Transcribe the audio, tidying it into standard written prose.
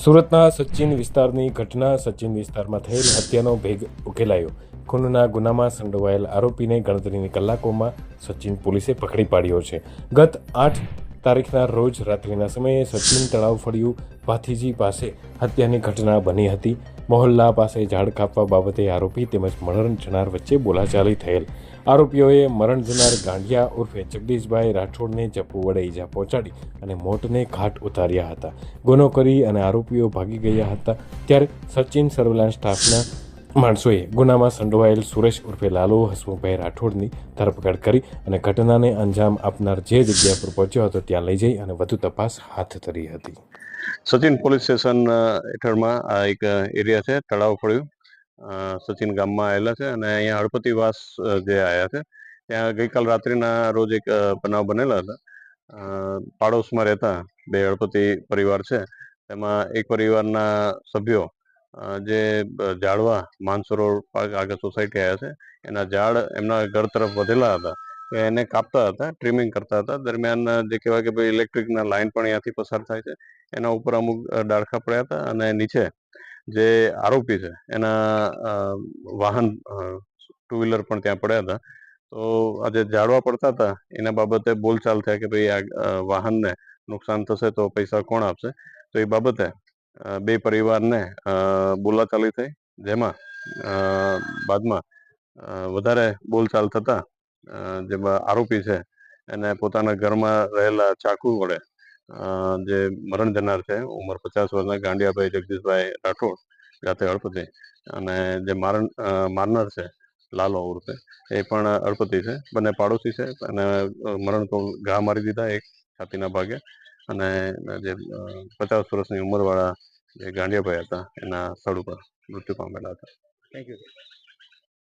સુરતના સચિન વિસ્તારની ઘટના. સચિન વિસ્તારમાં થયેલ હત્યાનો ભેગ ઉકેલાયો. ખૂનના ગુનામાં સંડોવાયેલ આરોપીને ગણતરીની કલાકોમાં સચિન પોલીસે પકડી પાડ્યો છે. ગત 8 તારીખના રોજ રાત્રિના સમયે સચિન તળાવ ફળિયું ભાથીજી પાસે હત્યાની ઘટના બની હતી. મોહલ્લા પાસે ઝાડ કાપવા બાબતે આરોપી તેમજ મરણ જનાર વચ્ચે બોલાચાલી થયેલ. આરોપીઓએ મરણ જનાર ગાંડિયા ઉર્ફે જગદીશભાઈ રાઠોડને ચપ્પુ વડે ઈજા પહોંચાડી અને મોતને ઘાટ ઉતાર્યા હતા. ગુનો કરી અને આરોપીઓ ભાગી ગયા હતા. ત્યારે સચિન સર્વેલન્સ સ્ટાફના માણસોએ ગુનામાં સંડોવાયેલ સુરેશ ઉર્ફે લાલુ હસમુખભાઈ રાઠોડની ધરપકડ કરી અને ઘટનાને અંજામ આપનાર જે જગ્યા પર પહોંચ્યો હતો ત્યાં લઈ જઈ અને વધુ તપાસ હાથ ધરી હતી. સચિન પોલીસ સ્ટેશન હેઠળમાં આ એક એરિયા છે, તળાવ ફળિયું સચિન ગામમાં આવેલા છે અને અહીંયા હળપતિવાસ જે આવ્યા છે ત્યાં ગઈકાલ રાત્રિના રોજ એક બનાવ બનેલા હતા. પાડોશમાં રહેતા બે હળપતિ પરિવાર છે, તેમાં એક પરિવારના સભ્યો જે ઝાડવા માનસરોવર પાર્ક આગળ સોસાયટી આવ્યા છે એના ઝાડ એમના ઘર તરફ વધેલા હતા, એને કાપતા હતા, ટ્રીમિંગ કરતા હતા. દરમિયાન જે કહેવાય કે ભાઈ ઇલેક્ટ્રિકના લાઇન પણ અહીંયાથી પસાર થાય છે, એના ઉપર અમુક ડાળખા પડ્યા હતા અને નીચે જે આરોપી છે એના વાહન ટુ વ્હીલર પણ ત્યાં પડ્યા હતા. તો આ જે ઝાડવા પડતા હતા એના બાબતે બોલચાલ થયા કે ભાઈ આ વાહનને નુકસાન થશે તો પૈસા કોણ આપશે. તો એ બાબતે બે પરિવારને બોલાચાલી થઈ, જેમાં બાદમાં વધારે બોલચાલ થતા જેમાં આરોપી છે એને પોતાના ઘરમાં રહેલા ચાકુ વડે જે મરણ જનાર છે ઉંમર 50 વર્ષના ગાંડિયાભાઈ જગદીશભાઈ રાઠોડ જાતે હળપતિ અને જે મારનાર છે લાલો ઉર્ફે એ પણ હળપતિ છે, બંને પાડોશી છે અને મરણ તો ઘા મારી દીધા એક છાતીના ભાગે અને જે 50 વર્ષની ઉંમરવાળા જે ગાંડિયાભાઈ હતા એના સ્થળ ઉપર મૃત્યુ પામેલા હતા. Thank you.